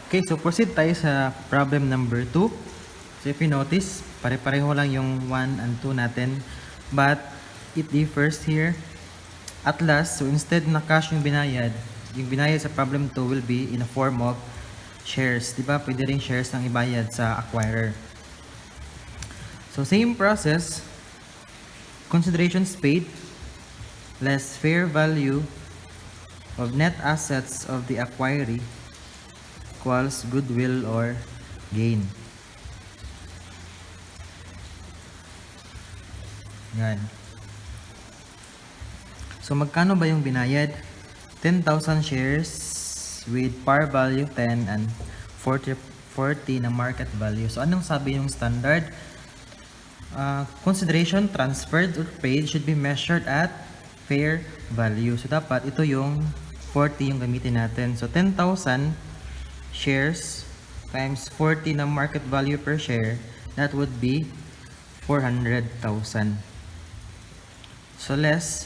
Okay, so proceed tayo sa problem number 2. So if you notice, pare-pareho lang yung 1 and 2 natin. But it differs here. At last, so instead na cash yung binayad sa problem 2 will be in a form of shares. Diba? Pwede rin shares ang ibayad sa acquirer. So same process. Considerations paid less fair value of net assets of the acquiree equals goodwill or gain. Yan. So magkano ba yung binayad? 10,000 shares with par value 10 and 40 na market value. So anong sabi yung standard? Consideration transferred or paid should be measured at fair value. So dapat ito yung 40 yung gamitin natin. So 10,000 shares times 40 na market value per share, that would be 400,000. So less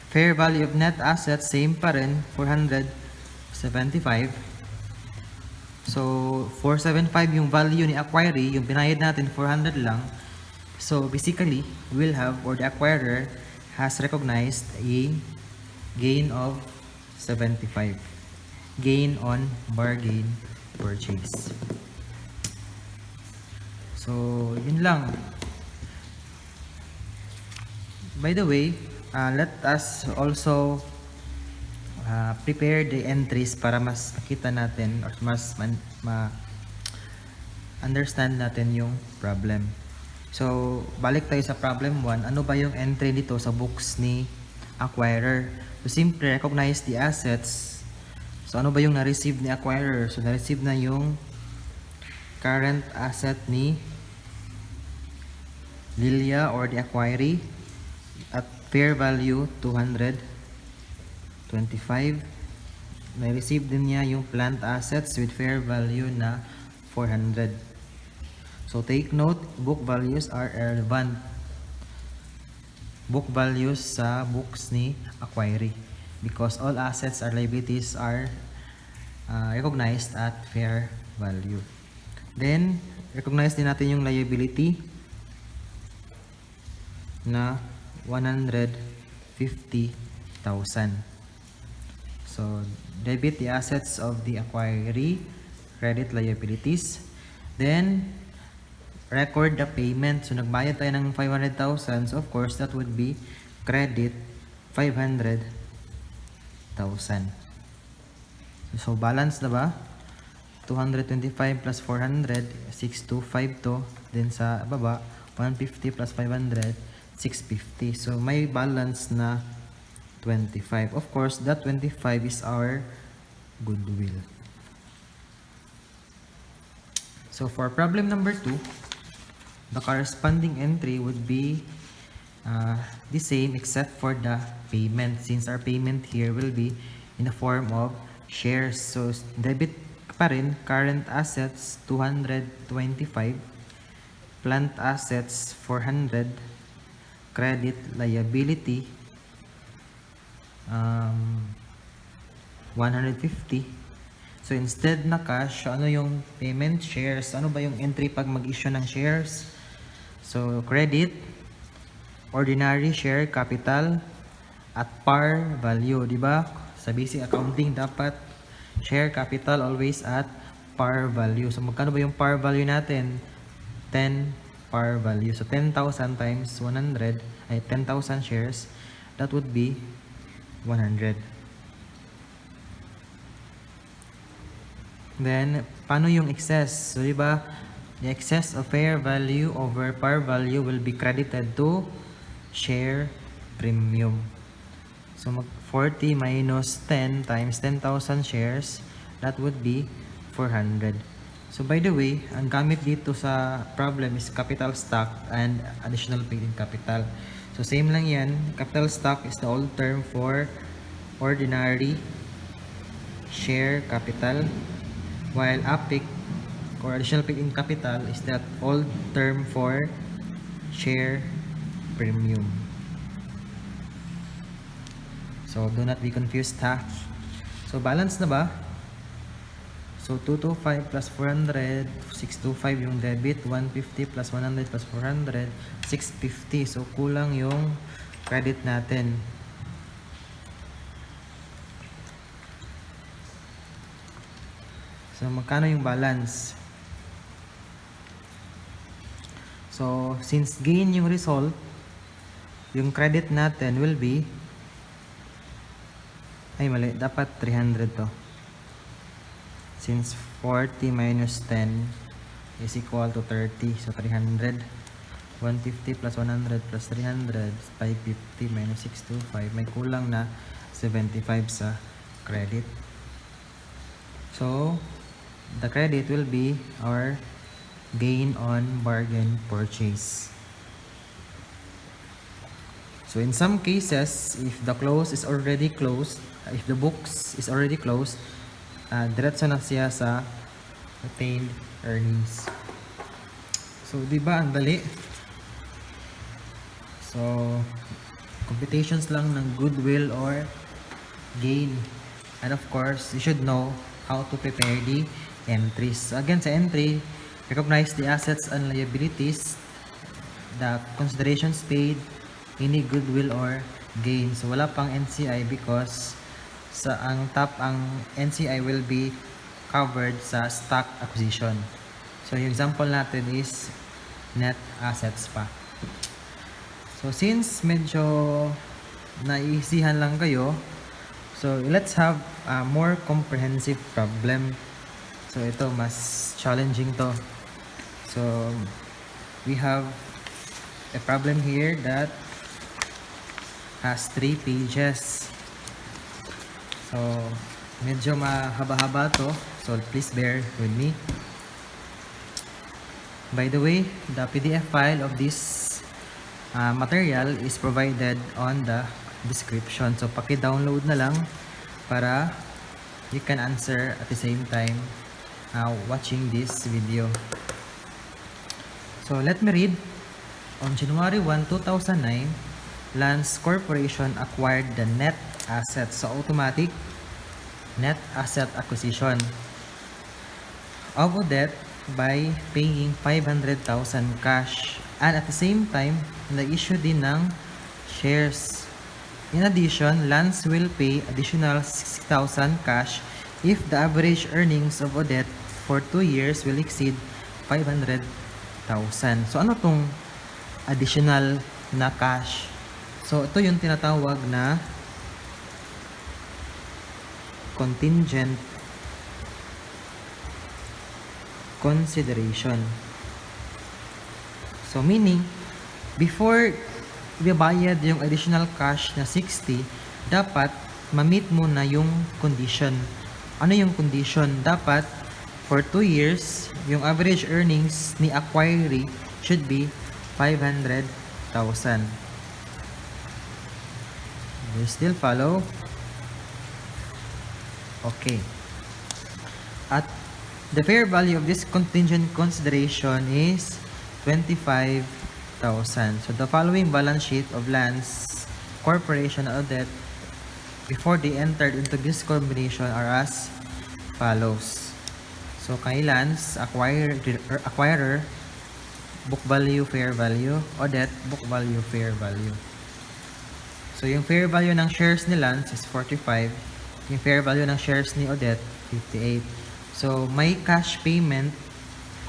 fair value of net assets, same pa rin, 475. So 475 yung value ni acquiree, yung binayad natin 400 lang. So basically, we'll have, or the acquirer has recognized a gain of 75. Gain on bargain purchase. So yun lang. By the way, let us also prepare the entries para mas makita natin or mas understand natin yung problem. So balik tayo sa problem 1. Ano ba yung entry dito sa books ni acquirer? So simply recognize the assets. So ano ba yung na-receive ni acquirer? So na-receive na yung current asset ni Lilia or the acquiree at fair value 225. Na-receive din niya yung plant assets with fair value na 400. So take note, book values are irrelevant. Book values sa books ni acquiree because all assets or liabilities are recognized at fair value. Then, recognize din natin yung liability na 150,000. So, debit the assets of the acquiree, credit liabilities. Then, record the payment. So, nagbayad tayo ng 500,000. So, of course, that would be credit 500,000. So, balance na ba? 225 plus 400, 6252. Then sa baba, 150 plus 500, 650. So, may balance na 25. Of course, that 25 is our goodwill. So, for problem number 2, the corresponding entry would be the same except for the payment, since our payment here will be in the form of shares. So debit pa rin, current assets 225, plant assets 400, credit liability 150. So instead na cash, ano yung payment? Shares. Ano ba yung entry pag mag-issue ng shares? So credit, ordinary share capital at par value, di ba? Sa basic accounting dapat share capital always at par value. So magkano ba yung par value natin? 10 par value. So 10,000 times 100 ay 10,000 shares, that would be 100. Then, paano yung excess? So, diba, the excess of fair value over par value will be credited to share premium. So, 40 minus 10 times 10,000 shares, that would be 400. So, by the way, ang gamit dito sa problem is capital stock and additional paid-in capital. So, same lang yan. Capital stock is the old term for ordinary share capital, while APIC or additional paid-in capital is that old term for share premium. So do not be confused ha. So balance na ba? So 225 plus 400, 625 yung debit, 150 plus 100 plus 400, 650. So kulang yung credit natin. So magkano yung balance? So since gain yung result, yung credit natin will be, ay mali, dapat 300 to. Since 40 minus 10 is equal to 30. So 300. 150 plus 100 plus 300. 550 minus 625. May kulang na 75 sa credit. So the credit will be our gain on bargain purchase. So in some cases, if the close is already closed, if the books is already closed, diretso na siya sa retained earnings. So, di ba ang dali? So, computations lang ng goodwill or gain. And of course, you should know how to prepare the entries. So, again, sa entry, recognize the assets and liabilities, the considerations paid, any goodwill or gain. So, wala pang NCI because ang NCI will be covered sa stock acquisition. So yung example natin is net assets pa. So since medyo naiisihan lang kayo, so let's have a more comprehensive problem. So ito mas challenging to. So we have a problem here that has 3 pages. So, medyo mahaba-haba to. So, please bear with me. By the way, the PDF file of this material is provided on the description. So, paki-download na lang para you can answer at the same time watching this video. So, let me read. On January 1, 2009, Lance Corporation acquired the net assets. So automatic net asset acquisition of Odette by paying 500,000 cash, and at the same time nag-issue din ng shares. In addition, Lance will pay additional 60,000 cash if the average earnings of Odette for 2 years will exceed 500,000. So ano tong additional na cash? So, ito yung tinatawag na contingent consideration. So, meaning, before ibabayad yung additional cash na 60, dapat ma-meet mo na yung condition. Ano yung condition? Dapat, for 2 years, yung average earnings ni acquiree should be 500,000. You still follow? Okay. At the fair value of this contingent consideration is 25,000. So the following balance sheet of Lance Corporation and Odette before they entered into this combination are as follows. So kay Lance, acquirer, book value, fair value. Odette, book value, fair value. So, yung fair value ng shares ni Lance is 45. Yung fair value ng shares ni Odette, 58. So, may cash payment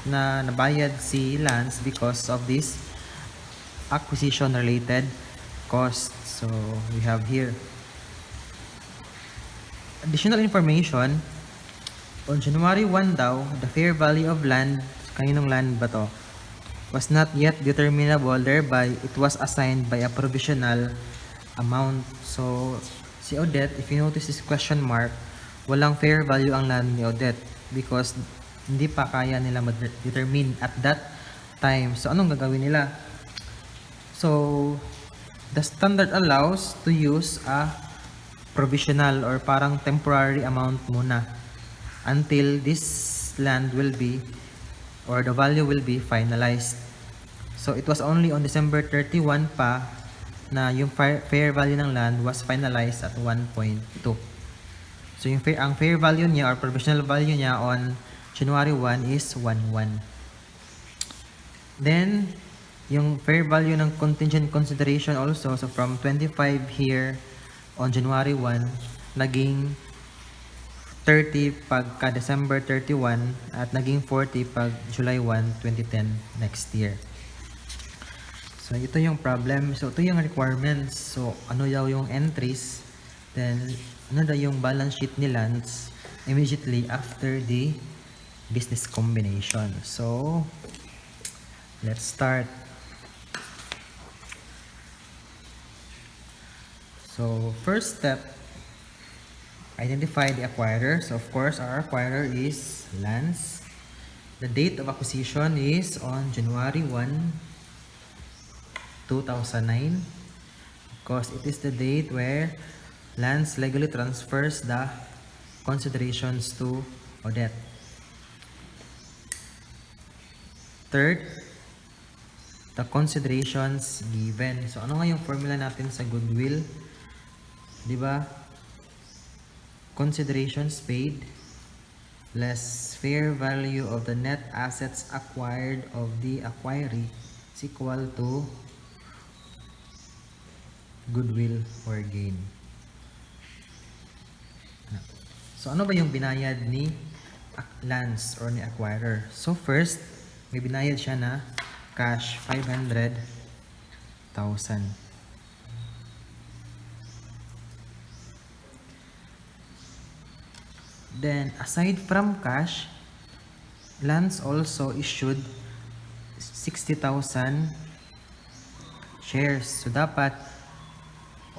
na nabayad si Lance because of this acquisition-related cost. So, we have here. Additional information. On January 1 daw, the fair value of land, kaninong land ba to, was not yet determinable, thereby it was assigned by a provisional amount. So, si Odette, if you notice this question mark, walang fair value ang land ni Odette because hindi pa kaya nila ma-determine at that time. So, anong gagawin nila? So, the standard allows to use a provisional or parang temporary amount muna until this land will be or the value will be finalized. So, it was only on December 31 pa na yung fair value ng land was finalized at 1.2. So ang fair value niya or provisional value niya on January 1 is 11. Then yung fair value ng contingent consideration also, so from 25 here on January 1 naging 30 pagka December 31 at naging 40 pag July 1, 2010 next year. So ito yung problem. So ito yung requirements. So ano daw yung entries, then ano daw yung balance sheet ni Lance immediately after the business combination. So let's start. So first step, identify the acquirer. So of course our acquirer is Lance. The date of acquisition is on January 1, 2009 because it is the date where Lance legally transfers the considerations to Odette. Third, the considerations given. So ano nga yung formula natin sa goodwill? Di ba? Considerations paid less fair value of the net assets acquired of the acquiree is equal to goodwill or gain. So ano ba yung binayad ni Lance or ni acquirer? So first, may binayad siya na cash 500,000. Then aside from cash, Lance also issued 60,000 shares. So dapat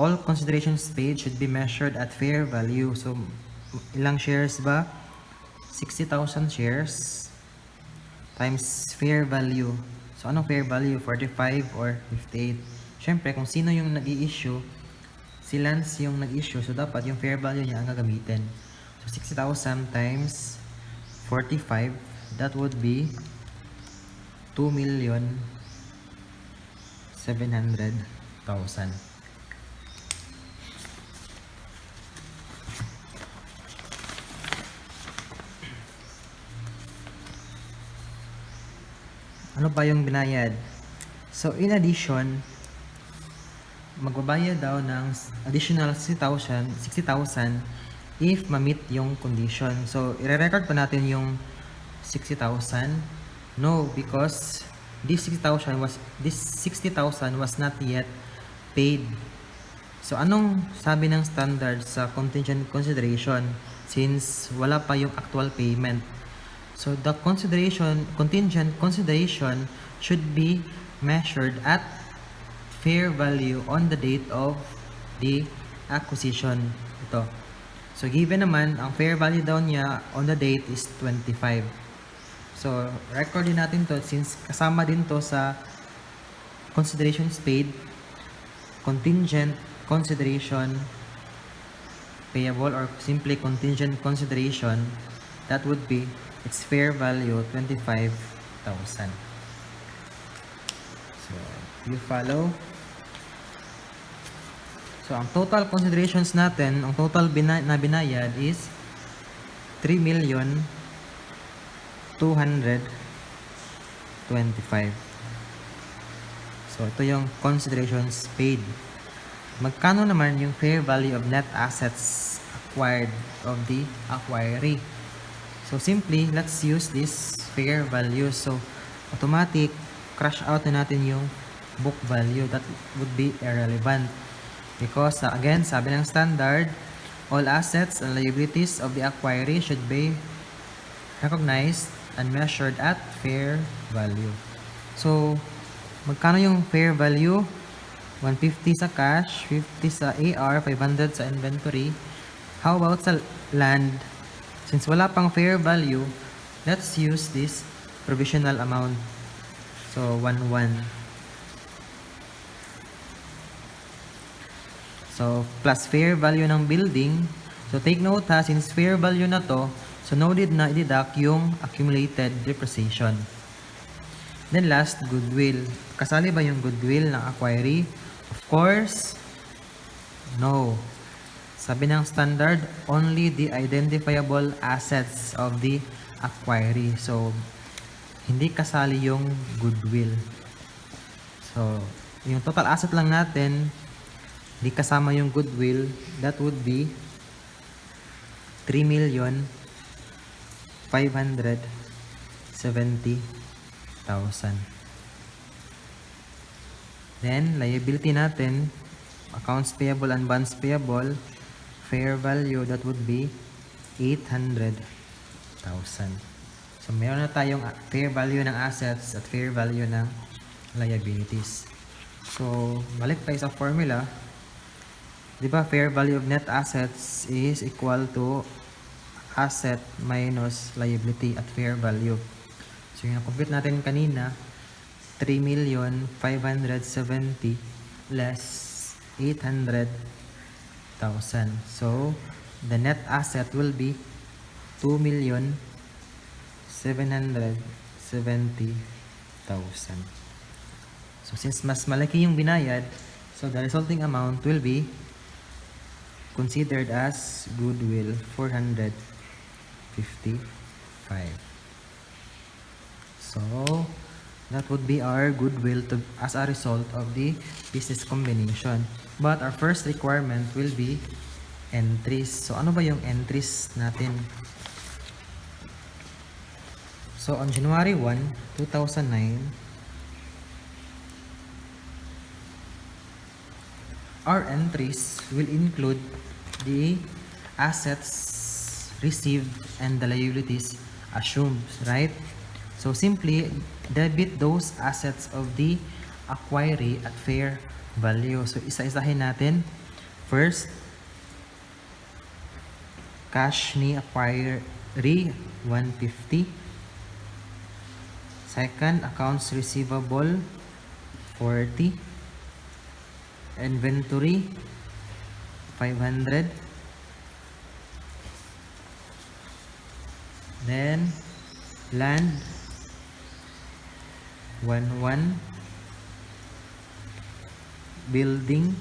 all considerations paid should be measured at fair value. So ilang shares ba? 60,000 shares times fair value. So anong fair value? 45 or 58? Syempre kung sino yung nag-i-issue, si Lance yung nag-issue, so dapat yung fair value niya ang gagamitin. So 60,000 times 45, that would be 2,700,000. Ano pa yung binayad? So in addition, magbabayad daw ng additional 60,000 if ma-meet yung condition. So i-record pa natin yung 60,000. No, because this 60,000 was not yet paid. So anong sabi ng standard sa contingent consideration since wala pa yung actual payment? So the contingent consideration should be measured at fair value on the date of the acquisition. Ito. So given naman, ang fair value daw niya on the date is 25. So record din natin to since kasama din to sa considerations paid, contingent consideration payable or simply contingent consideration, that would be its fair value 25,000. So you follow? So ang total considerations natin, ang total na binayad is 3,225,000. So ito yung considerations paid. Magkano naman yung fair value of net assets acquired of the acquiree? So simply, let's use this fair value. So automatic, crash out na natin yung book value. That would be irrelevant. Because again, sabi ng standard, all assets and liabilities of the acquiree should be recognized and measured at fair value. So, magkano yung fair value? 150 sa cash, 50 sa AR, 500 sa inventory. How about sa land? Since wala pang fair value, let's use this provisional amount. So, 1,1. So, plus fair value ng building. So, take note ha, since fair value na to, so no need na i-deduct yung accumulated depreciation. Then last, goodwill. Kasali ba yung goodwill ng acquiree? Of course, no. Sabi ng standard, only the identifiable assets of the acquiree. So, hindi kasali yung goodwill. So, yung total asset lang natin, hindi kasama yung goodwill, that would be 3,570,000. Then, liability natin, accounts payable and bonds payable, fair value, that would be 800,000. So, meron na tayong fair value ng assets at fair value ng liabilities. So, balik tayo sa formula. Diba, fair value of net assets is equal to asset minus liability at fair value. So, yung na-compute natin kanina, 3,570,000 less 800,000. So, the net asset will be 2,770,000. So, since mas malaki yung binayad, so the resulting amount will be considered as goodwill 455. So, that would be our goodwill as a result of the business combination. But our first requirement will be entries. So, ano ba yung entries natin? So, on January 1, 2009, our entries will include the assets received and the liabilities assumed, right? So, simply debit those assets of the acquiree at fair value. So, isa-isahin natin. First, cash ni acquiree, 150. Second, accounts receivable, 40. Inventory, 500. Then, land, 11. Building,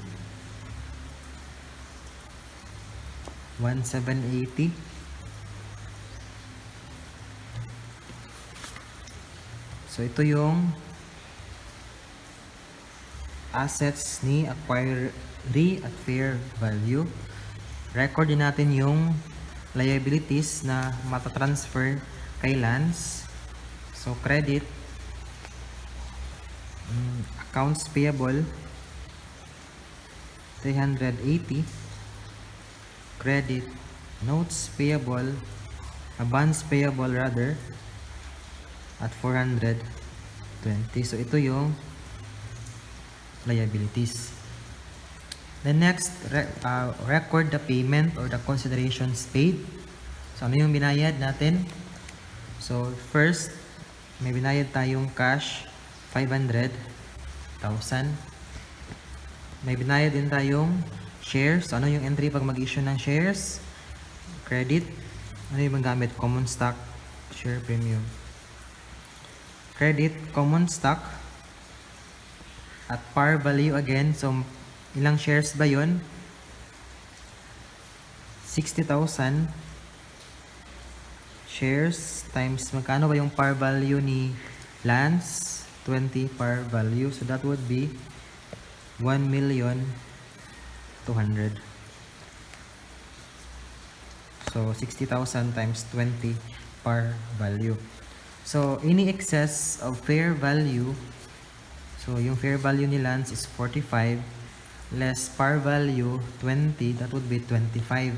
1,780. So, ito yung assets ni acquiree at fair value. Record din natin yung liabilities na matatransfer kay Lance. So, credit, accounts payable, 380. Credit, notes payable, bonds payable rather, at 420. So, ito yung liabilities. The next, record the payment or the considerations paid. So, ano yung binayad natin? So, first, may binayad tayong cash, 500,000. May binayad din tayong shares. So, ano yung entry pag mag-issue ng shares? Credit. Ano yung gamit? Common stock, share premium. Credit, common stock, at par value again. So, ilang shares ba yun? 60,000 shares times magkano ba yung par value ni Lance? 20 par value. So, that would be 1,200,000. So, 60,000 times 20 par value. So, any excess of fair value, so yung fair value ni Lance is 45, less par value 20, that would be 25.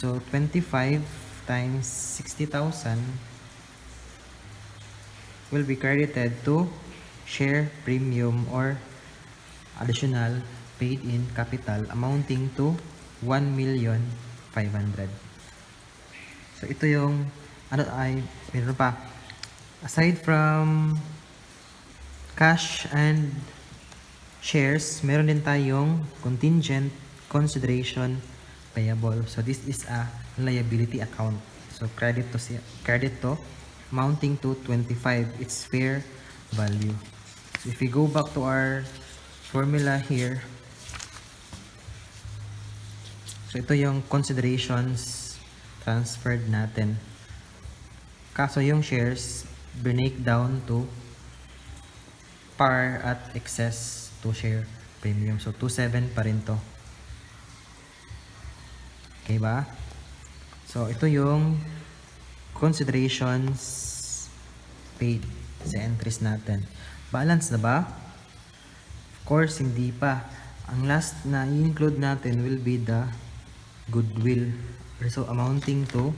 So, 25 times 60,000 will be credited to share premium or additional paid in capital amounting to 1,500,000. So, ito yung meron pa. Aside from cash and shares, meron din tayong contingent consideration payable. So, this is a liability account. So, credit to amounting to 25. It's fair value. So, if we go back to our formula here, So ito yung considerations transferred natin. Kaso yung shares break down to par at excess to share premium. So 27 pa rin to. Okay ba? So ito yung considerations paid sa entries natin. Balance na ba? Of course, hindi pa. Ang last na i-include natin will be the goodwill. So amounting to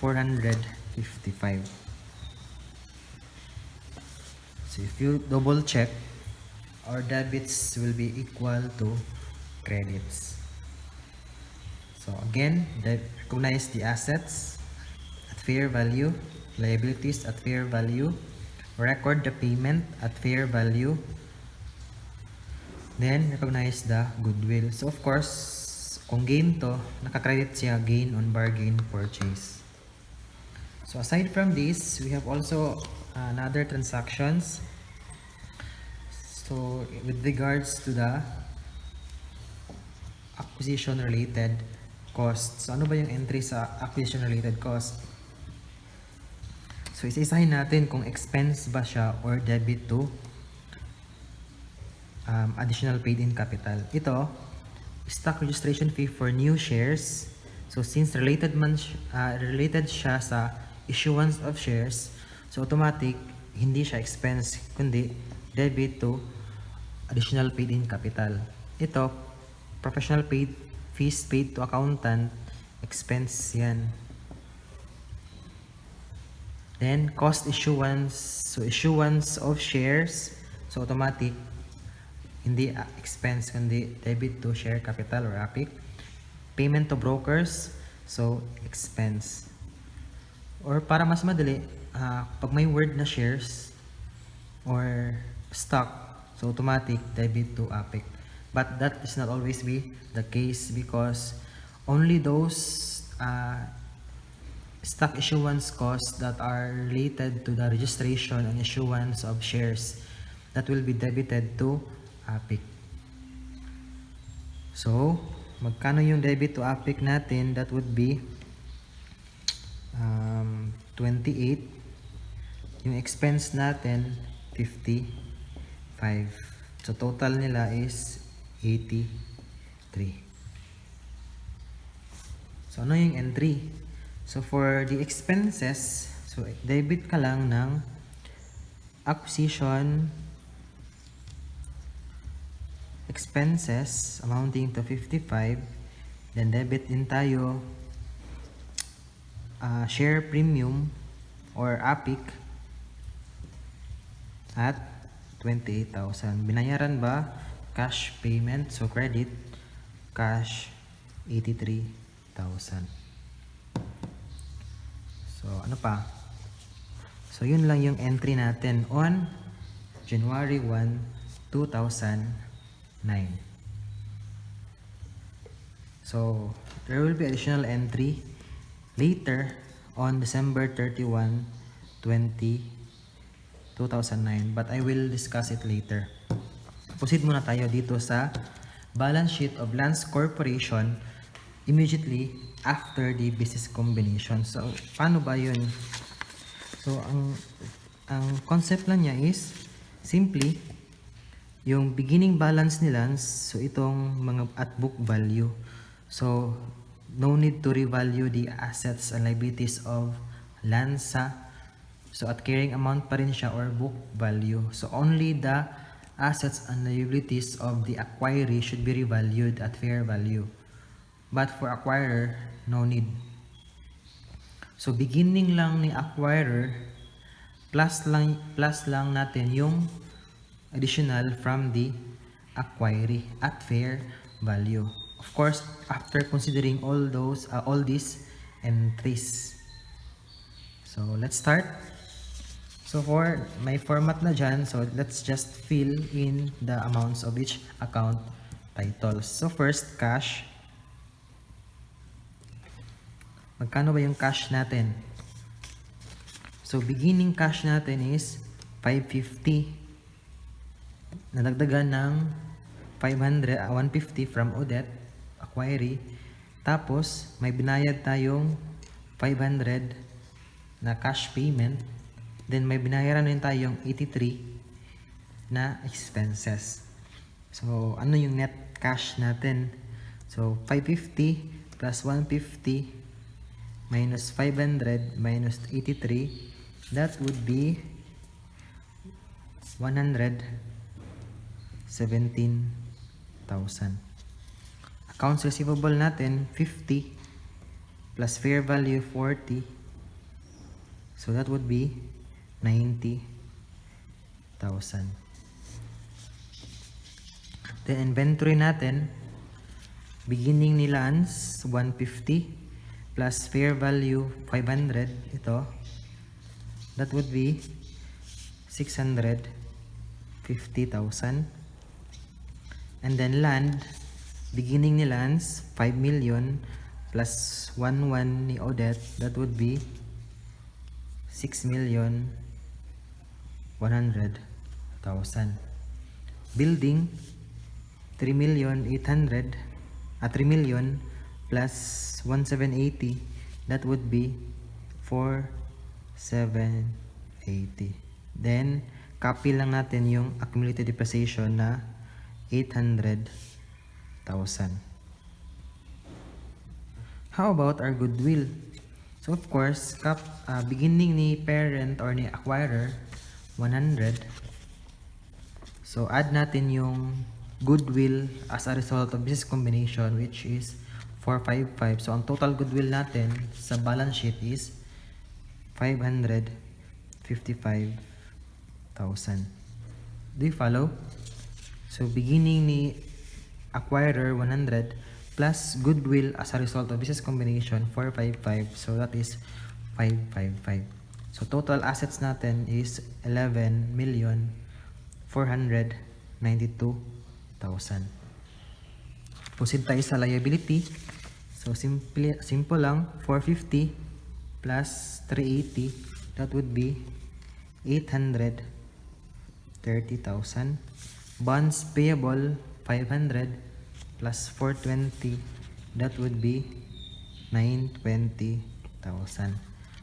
455. So if you double check, our debits will be equal to credits. So again, recognize the assets at fair value, liabilities at fair value, record the payment at fair value, then recognize the goodwill. So of course, kung gain to, nakakredit siya gain on bargain purchase. So aside from this, we have also another transactions. So with regards to the acquisition related cost. So ano ba yung entry sa acquisition related cost? So isa-isahin natin kung expense ba siya or debit to additional paid in capital. Ito, stock registration fee for new shares. So since related siya sa issuance of shares, so automatic hindi siya expense kundi debit to additional paid in capital. Ito, professional fees paid to accountant, expense yan. Then cost issuance, so issuance of shares, so automatic hindi expense kundi debit to share capital or APIC. Payment to brokers, so expense. Or para mas madali, pag may word na shares or stock, so automatic debit to APIC. But that is not always be the case because only those stock issuance costs that are related to the registration and issuance of shares that will be debited to APIC. So, magkano yung debit to APIC natin? That would be 28. Yung expense natin 55. So total nila is 83. So ano yung entry? So for the expenses, so debit ka lang ng acquisition expenses amounting to 55. Then debit din tayo share premium or APIC at 28,000. Binayaran ba? Cash payment, so credit, cash 83,000. So ano pa? So yun lang yung entry natin on January 1, 2009. So there will be additional entry later on December 31, 2009, but I will discuss it later. Proceed muna tayo dito sa balance sheet of Lance Corporation immediately after the business combination. So, paano ba yun? So, ang concept lang niya is simply yung beginning balance ni Lance, so itong mga at book value. So, no need to revalue the assets and liabilities of Lanza. So at carrying amount pa rin siya or book value. So only the assets and liabilities of the acquiree should be revalued at fair value. But for acquirer, no need. So beginning lang ni acquirer, plus lang natin yung additional from the acquiree at fair value. Of course, after considering all these entries. So let's start. So for my format na dyan, so let's just fill in the amounts of each account titles. So first, cash. Magkano ba yung cash natin? So beginning cash natin is 550. Nadagdagan ng 150 from Odette acquiree. Tapos, may binayad tayong 500 na cash payment. Then, may binayaran rin tayong 83 na expenses. So, ano yung net cash natin? So, 550 plus 150 minus 500 minus 83, that would be 117,000. Accounts receivable natin, 50 plus fair value 40. So, that would be 90,000. Then, inventory natin, beginning ni Lance, 150 plus fair value 500. Ito, that would be 650,000. And then land, beginning ni Lance, 5 million plus 1 ni Odette, that would be 6,100,000. Building, 3,800,000 3 million plus 1,780, that would be 4,780. Then, copy lang natin yung accumulated depreciation na 800,000. How about our goodwill? So, of course, beginning ni parent or ni acquirer, 100. So, add natin yung goodwill as a result of business combination, which is 455. So, ang total goodwill natin sa balance sheet is 555,000. Do you follow? So, beginning ni acquirer, 100 plus goodwill as a result of business combination, 455. So, that is 555. So, total assets natin is 11,492,000. Proceed tayo sa liability. So, simple lang. 450 plus 380. That would be 830,000. Bonds payable, 500 plus 420. That would be 920,000.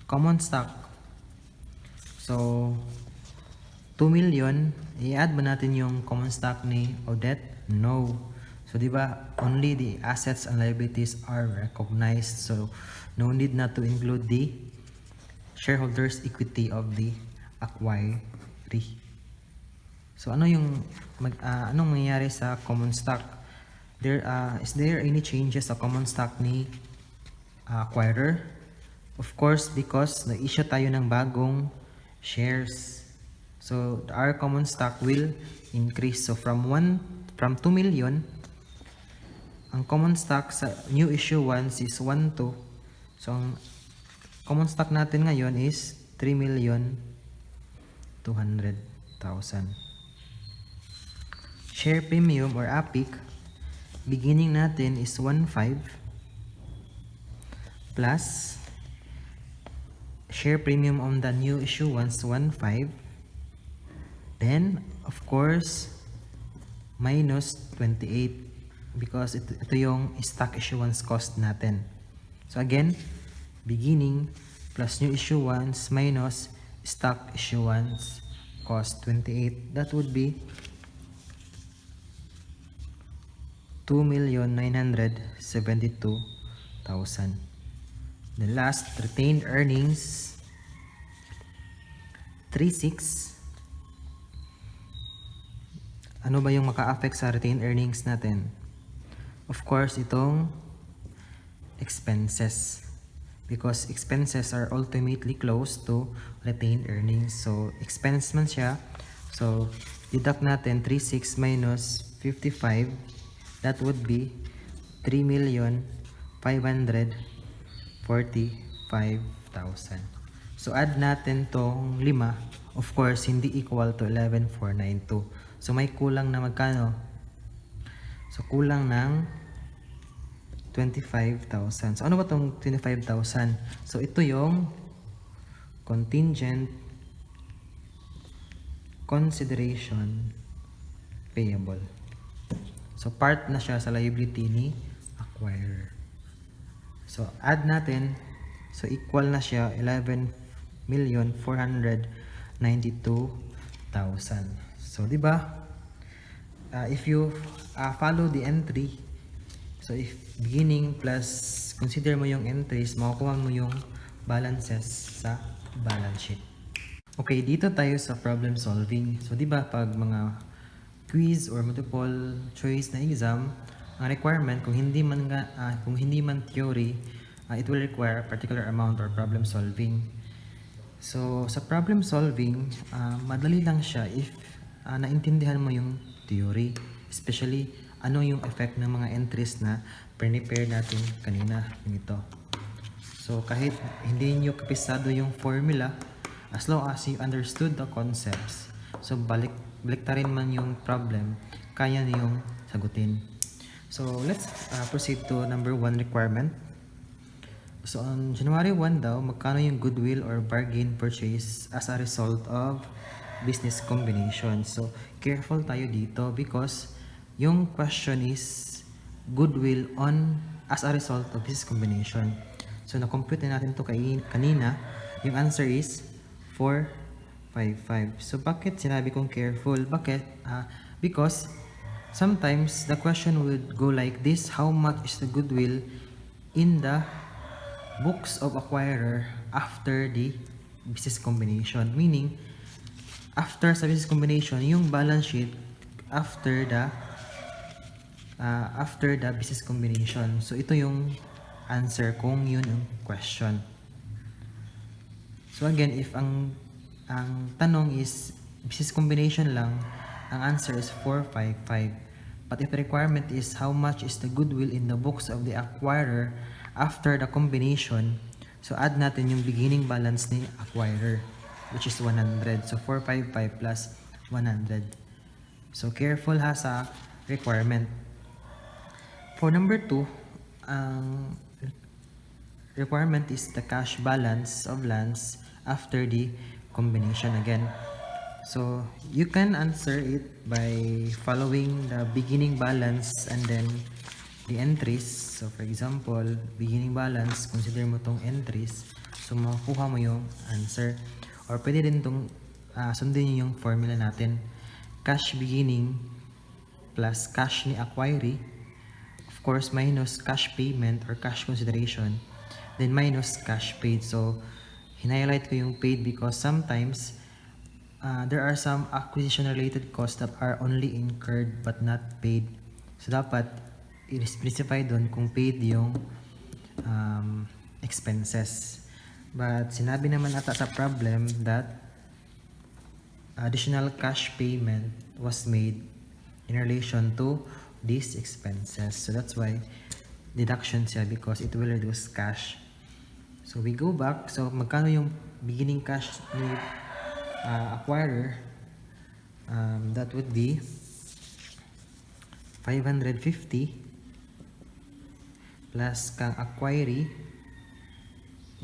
Common stock. So, 2 million, i-add ba natin yung common stock ni Odette? No. So, di ba, only the assets and liabilities are recognized. So, no need na to include the shareholders' equity of the acquiree. So, anong mangyayari sa common stock? Is there any changes sa common stock ni acquirer? Of course, because na-issue tayo ng bagong shares. So, our common stock will increase. So, from 2 million, ang common stock sa new issuance is 1,2. So, ang common stock natin ngayon is 3,200,000. Share premium or APIC, beginning natin is 1,5 plus share premium on the new issuance, 1,5. Then, of course, minus 28 because ito yung stock issuance cost natin. So again, beginning plus new issuance minus stock issuance cost, 28. That would be 2,972,000. The last, retained earnings, 3,600,000. Ano ba yung maka-affect sa retained earnings natin? Of course, itong expenses. Because expenses are ultimately close to retained earnings. So, expense man siya. So, deduct natin 3,600,000 minus 55. That would be 3,545,000. So, add natin tong 5. Of course, hindi equal to 11,492. So, may kulang na magkano? So, kulang ng 25,000. So, ano ba itong 25,000? So, ito yung contingent consideration payable. So, part na siya sa liability ni acquirer. So, add natin. So, equal na siya 11,492,000. So, di ba? If you follow the entry, so if beginning plus consider mo yung entries, makukuha mo yung balances sa balance sheet. Okay, dito tayo sa problem solving. So, di ba pag mga quiz or multiple choice na exam, ang requirement kung hindi man theory, it will require a particular amount or problem solving. So, sa problem solving, madali lang siya if naintindihan mo yung theory, especially ano yung effect ng mga entries na prepare natin kanina, yung ito. So, kahit hindi nyo kapisado yung formula, as long as you understood the concepts, so baliktarin man yung problem, kaya niyong sagutin. So, let's proceed to number 1 requirement. So, on January 1 daw, magkano yung goodwill or bargain purchase as a result of business combination. So, careful tayo dito because yung question is goodwill as a result of business combination. So, na-compute na natin ito kanina. Yung answer is 455. So, bakit sinabi kong careful? Bakit? Because sometimes the question would go like this: how much is the goodwill in the books of acquirer after the business combination? Meaning, after sa business combination, yung balance sheet after the business combination. So, ito yung answer kung yun yung question. So, again, if ang tanong is business combination lang, ang answer is 455. But if the requirement is how much is the goodwill in the books of the acquirer after the combination, so add natin yung beginning balance ni acquirer, which is 100. So, 455 plus 100. So, careful ha sa requirement. For number 2, ang requirement is the cash balance of lands after the combination again. So, you can answer it by following the beginning balance and then the entries. So, for example, beginning balance, consider mo tong entries. So, makukuha mo yung answer. Or pwede din tong sundin nyo yung formula natin. Cash beginning plus cash ni acquiree. Of course, minus cash payment or cash consideration. Then minus cash paid. So, hinighlight ko yung paid because sometimes there are some acquisition related costs that are only incurred but not paid. So, dapat i-specify doon kung paid yung expenses. But sinabi naman ata sa problem that additional cash payment was made in relation to these expenses. So, that's why deduction siya because it will reduce cash. So, we go back. So, magkano yung beginning cash ni acquirer? That would be 550 plus kang acquiree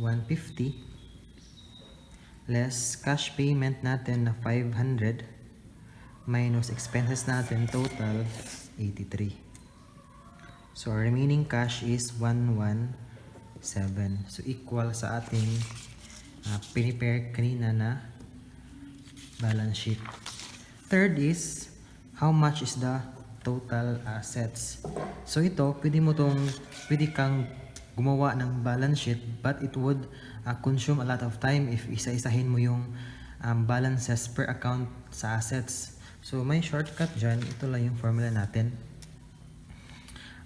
150 less cash payment natin na 500 minus expenses natin total 83. So, our remaining cash is 117. So, equal sa ating prepare kanina na balance sheet. Third is, how much is the total assets? So, ito, pwede kang gumawa ng balance sheet but it would consume a lot of time if isa-isahin mo yung balances per account sa assets. So, may shortcut dyan. Ito lang yung formula natin.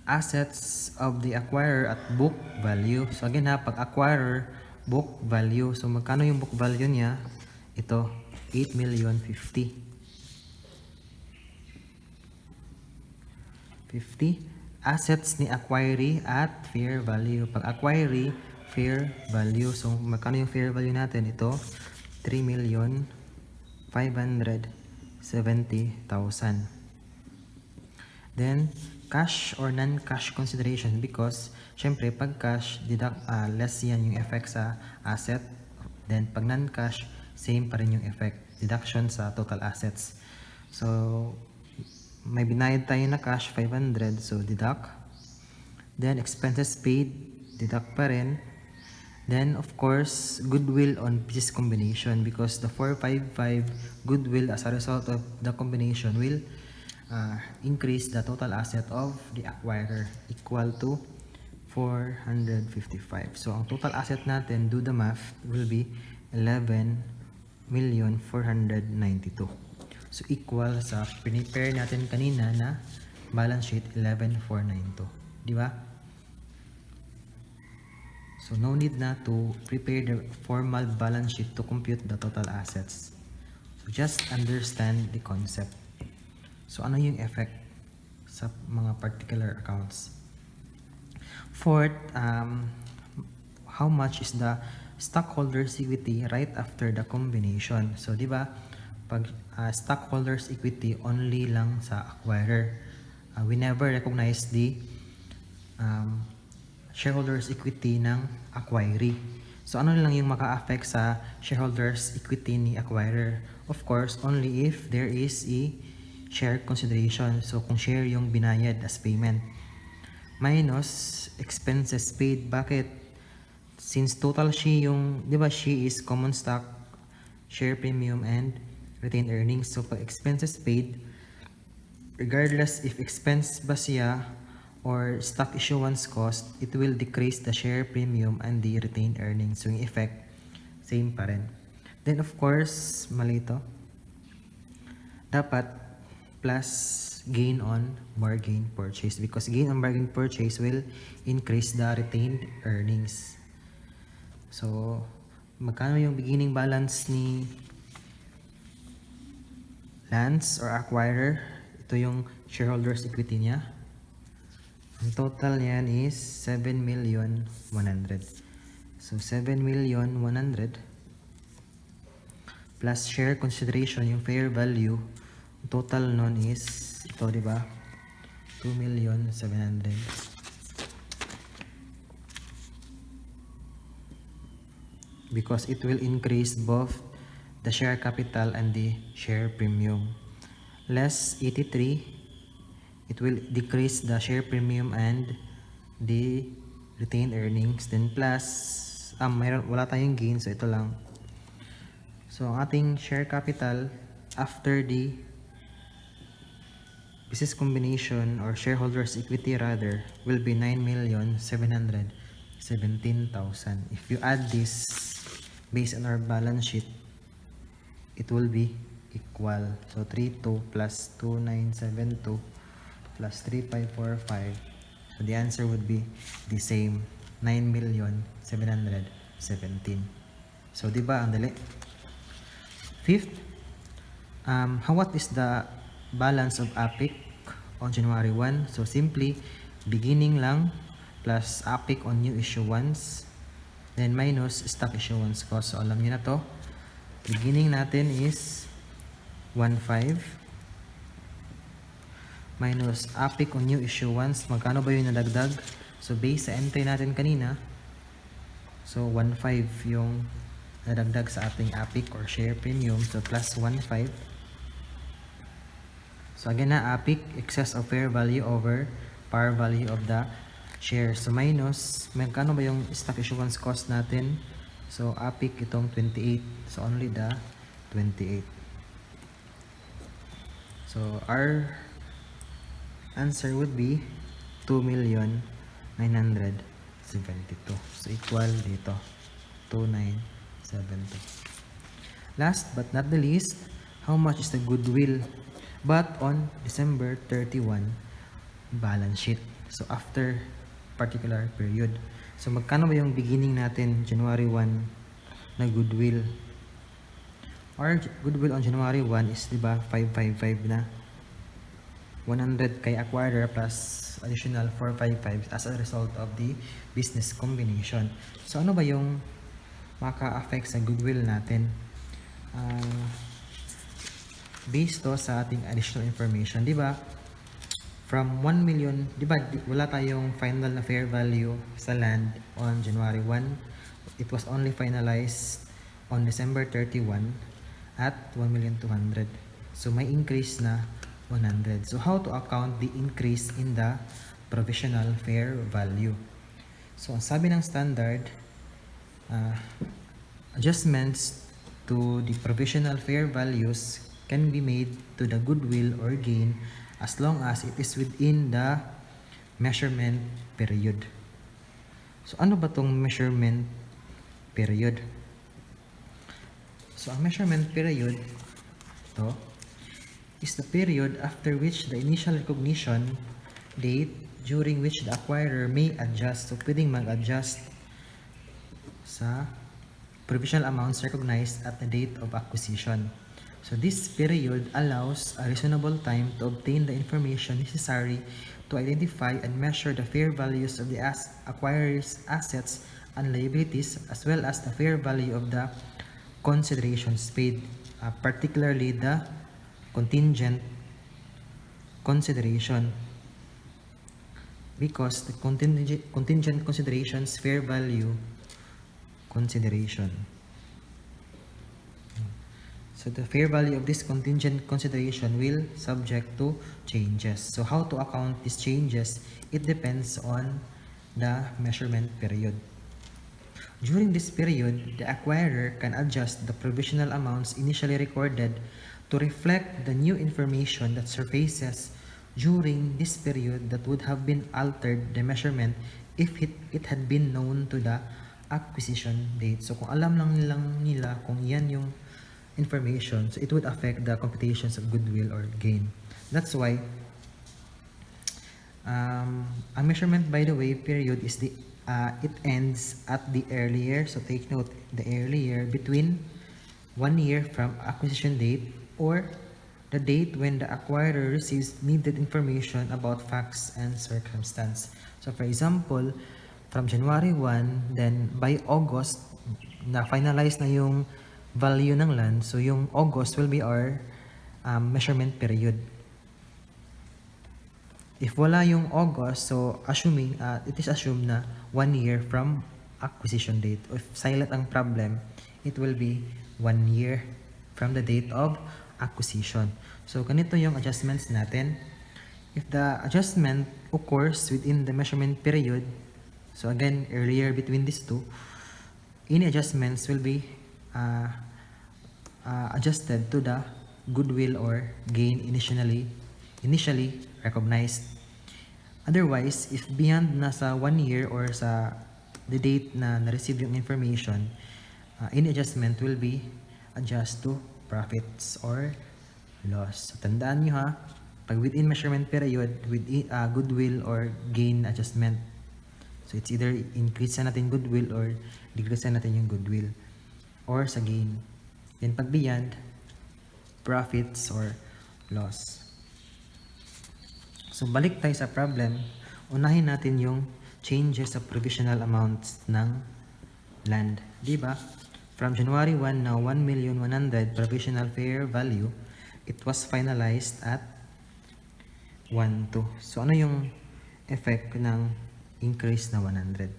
Assets of the acquirer at book value. So again ha, pag acquirer, book value. So magkano yung book value niya? Ito, 8,050,000. 50. Assets ni acquiree at fair value. Pag acquiree, fair value. So magkano yung fair value natin? Ito, 3,570,000. Then, cash or non-cash consideration because syempre pag cash less yan yung effect sa asset, then pag non-cash same pa rin yung effect, deduction sa total assets. So may binayad tayo na cash 500, so deduct, Then expenses paid, deduct pa rin. Then of course, goodwill on pieces combination because the 455 goodwill as a result of the combination will increase the total asset of the acquirer equal to 455. So ang total asset natin, do the math, will be 11,492,000. So equal sa prepare natin kanina na balance sheet 11,492. Di ba? So no need na to prepare the formal balance sheet to compute the total assets. So just understand the concept. So ano yung effect sa mga particular accounts? Fourth, how much is the stockholders equity right after the combination? So di ba, pag stockholders equity only lang sa acquirer. We never recognize the shareholders equity ng acquiree. So ano lang yung maka-affect sa shareholders equity ni acquirer? Of course, only if there is a share consideration. So kung share yung binayad as payment. Minus expenses paid. Bakit? Since total she yung, di ba, she is common stock, share premium, and retained earnings. So pag expenses paid, regardless if expense ba siya or stock issuance cost, it will decrease the share premium and the retained earnings. So yung effect, same pa rin. Then of course, mali ito. Dapat plus gain on bargain purchase because gain on bargain purchase will increase the retained earnings. So, magkano yung beginning balance ni Lance or acquirer? Ito yung shareholders equity niya. Ang total niyan is 7,100,000. So 7,100,000 plus share consideration yung fair value. Total nun is ito, di ba? 2,700,000. Because it will increase both the share capital and the share premium. Less 83, it will decrease the share premium and the retained earnings. Then plus, wala tayong gain, so ito lang. So ang ating share capital after the business combination or shareholders equity rather will be 9,717,000. If you add this based on our balance sheet, it will be equal. So 32 plus 2972 plus 3545. So the answer would be the same, 9,717,000. So di ba ang dali? Fifth, what is the balance of APIC on January 1? So simply beginning lang plus APIC on new issuance, then minus stock issuance cost. So alam niyo na to. Beginning natin is 1,500,000 minus APIC on new issuance. Magkano ba yung nadagdag? So base sa entry natin kanina, so 1,500,000 yung nadagdag sa ating APIC or share premium. So plus 1,500,000. So again na, APIC, excess of fair value over par value of the share. So minus, magkano ba yung stock issuance cost natin? So APIC itong 28. So only the 28. So our answer would be 2,972,000. So equal dito 2,972. Last but not the least, how much is the goodwill but on December 31 balance sheet? So after particular period. So magkano ba yung beginning natin January 1 na goodwill? Our goodwill on January 1 is, di ba, 555 na. 100 kay acquirer plus additional 455 as a result of the business combination. So ano ba yung maka-affect sa goodwill natin? Based to sa ating additional information, di ba? From 1 million, di ba, wala tayong final na fair value sa land on January 1. It was only finalized on December 31 at 1,200,000. So may increase na 100. So how to account the increase in the provisional fair value. So, ang sabi ng standard, adjustments to the provisional fair values can be made to the goodwill or gain as long as it is within the measurement period. So, ano ba tong measurement period? So, ang measurement period, to, is the period after which the initial recognition date during which the acquirer may adjust. So, pwedeng mag-adjust sa provisional amounts recognized at the date of acquisition. So, this period allows a reasonable time to obtain the information necessary to identify and measure the fair values of the acquirer's assets and liabilities, as well as the fair value of the considerations paid, particularly the contingent consideration, because the contingent considerations fair value consideration. So the fair value of this contingent consideration will subject to changes. So how to account these changes? It depends on the measurement period. During this period, the acquirer can adjust the provisional amounts initially recorded to reflect the new information that surfaces during this period that would have been altered the measurement if it had been known to the acquisition date. So kung alam lang nila kung yan yung information, so it would affect the computations of goodwill or gain. That's why a measurement, by the way, period is the it ends at the earlier, so take note, the earlier between 1 year from acquisition date or the date when the acquirer receives needed information about facts and circumstance. So for example, from January 1, then by August, na-finalize na yung value ng land, so yung August will be our measurement period. If wala yung August, so assuming, it is assumed na 1 year from acquisition date. If silent ang problem, it will be 1 year from the date of acquisition. So, ganito yung adjustments natin. If the adjustment occurs within the measurement period, so again, earlier between these two, any adjustments will be adjusted to the goodwill or gain initially recognized. Otherwise, if beyond nasa 1 year or sa the date na na-receive yung information, any adjustment will be adjust to profits or loss. So, tandaan nyo ha, pag within measurement period, with goodwill or gain adjustment, so it's either increase na natin goodwill or decrease na natin yung goodwill or sa gain. Then pag beyond, profits or loss. So, balik tayo sa problem. Unahin natin yung changes sa provisional amounts ng land. Diba? From January 1 na 1,100,000 provisional fair value, it was finalized at 1,2. So, ano yung effect ng increase na 100?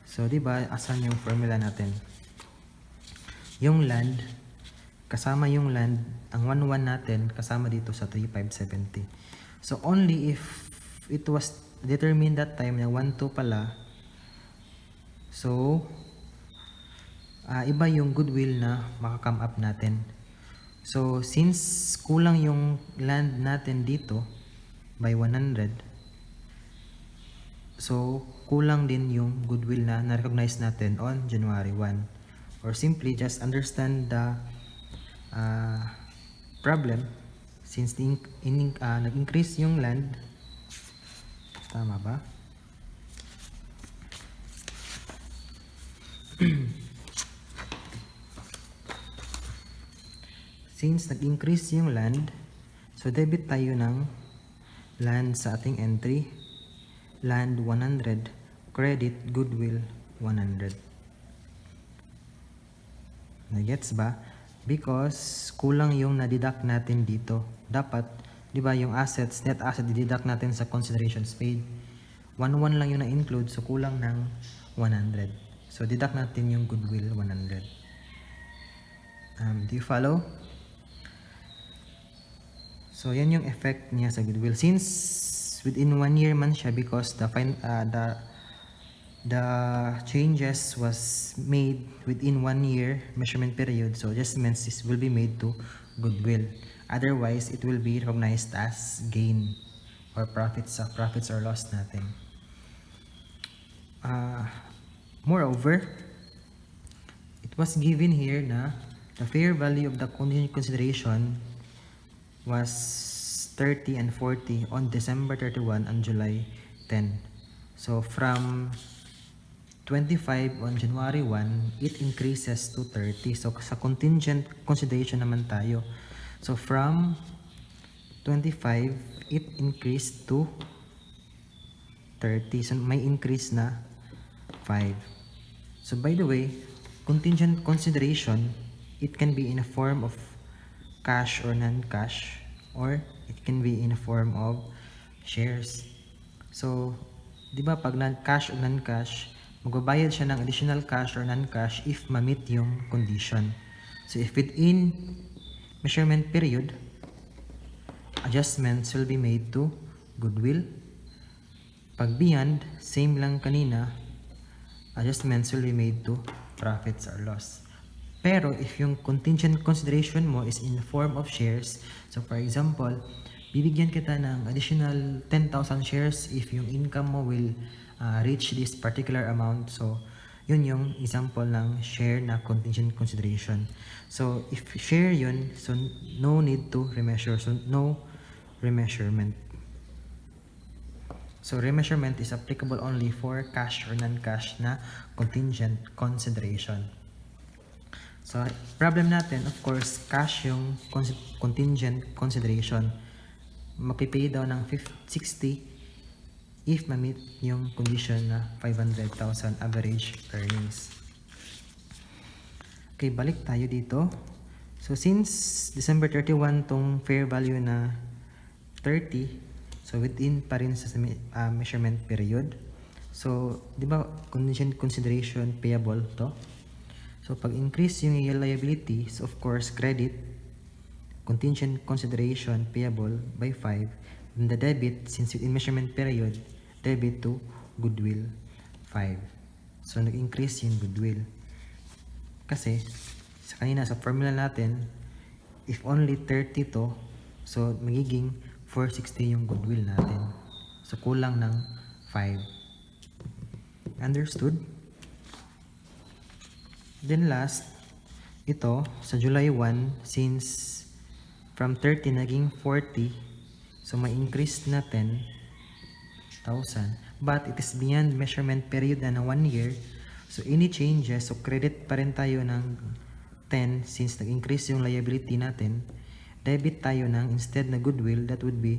So, diba? Asan yung formula natin? Yung land, kasama yung land, ang 1,1 natin, kasama dito sa 3,570. So, only if it was determined that time na 1,2 pala, so, iba yung goodwill na makakome up natin. So, since kulang yung land natin dito by 100, so, kulang din yung goodwill na na-recognize natin on January 1. Or simply, just understand the problem. Since nag-increase yung land, tama ba? Since nag-increase yung land, so debit tayo ng land sa ating entry, land 100, credit goodwill 100. Nagets ba? Because kulang yung na-deduct natin dito. Dapat, di ba, yung assets, net asset, di-deduct natin sa considerations paid. 1,1 lang yung na-include, so kulang ng 100. So, deduct natin yung goodwill 100. Do you follow? So, yan yung effect niya sa goodwill. Since within 1 year man siya because the changes was made within 1 year measurement period, so adjustments will be made to goodwill. Otherwise, it will be recognized as gain or profits or loss natin. Moreover, it was given here na the fair value of the contingent consideration was 30 and 40 on December 31 and July 10. So from 25 on January 1, it increases to 30. So sa contingent consideration naman tayo. So from 25, it increased to 30. So may increase na 5. So by the way, contingent consideration, it can be in a form of cash or non-cash, or it can be in a form of shares. So, di ba pag non-cash o non-cash, magbabayad siya ng additional cash or non-cash if ma-meet yung condition. So, if within measurement period, adjustments will be made to goodwill. Pag beyond, same lang kanina, adjustments will be made to profits or loss. Pero if yung contingent consideration mo is in the form of shares, so for example, bibigyan kita ng additional 10,000 shares if yung income mo will reach this particular amount. So, yun yung example ng share na contingent consideration. So, if share yun, so no need to remeasure. So, no remeasurement. So, remeasurement is applicable only for cash or non-cash na contingent consideration. So, problem natin, of course, cash yung contingent consideration. Mapipay daw ng 60 if ma-meet yung condition na 500,000 average earnings. Okay, balik tayo dito. So, since December 31 tong fair value na 30, so within pa rin sa measurement period. So, di ba contingent consideration payable to? So, pag increase yung liabilities, of course, credit, contingent consideration payable by 5, then the debit, since within measurement period, debit to goodwill 5. So, nag-increase yung goodwill. Kasi, sa kanina, sa formula natin, if only 30 to, so, magiging 460 yung goodwill natin. So, kulang ng 5. Understood? Then last, ito, sa July 1, since from 30 naging 40, so may increase na 10,000. But it is beyond measurement period na 1 year. So any changes, so credit pa rin tayo ng 10 since nag-increase yung liability natin. Debit tayo ng, instead na goodwill, that would be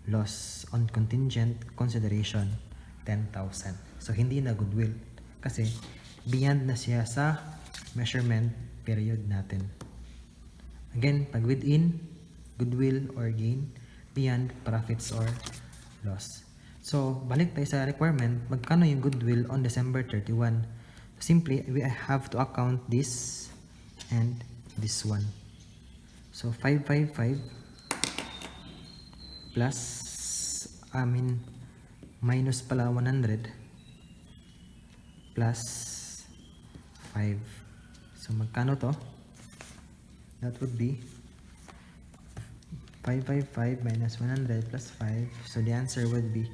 loss on contingent consideration, 10,000. So hindi na goodwill. Kasi beyond na siya sa measurement period natin. Again, pag within, goodwill or gain, beyond, profits or loss. So, balik tayo sa requirement, magkano yung goodwill on December 31? Simply, we have to account this and this one. So, 555 plus, minus pala 100 plus 5. So, magkano to? That would be 555 minus 100 plus 5. So, the answer would be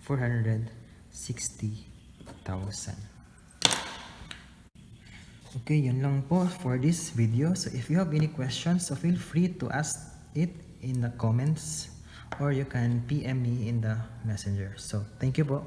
460,000. Okay, yun lang po for this video. So, if you have any questions, so feel free to ask it in the comments or you can PM me in the messenger. So, thank you po.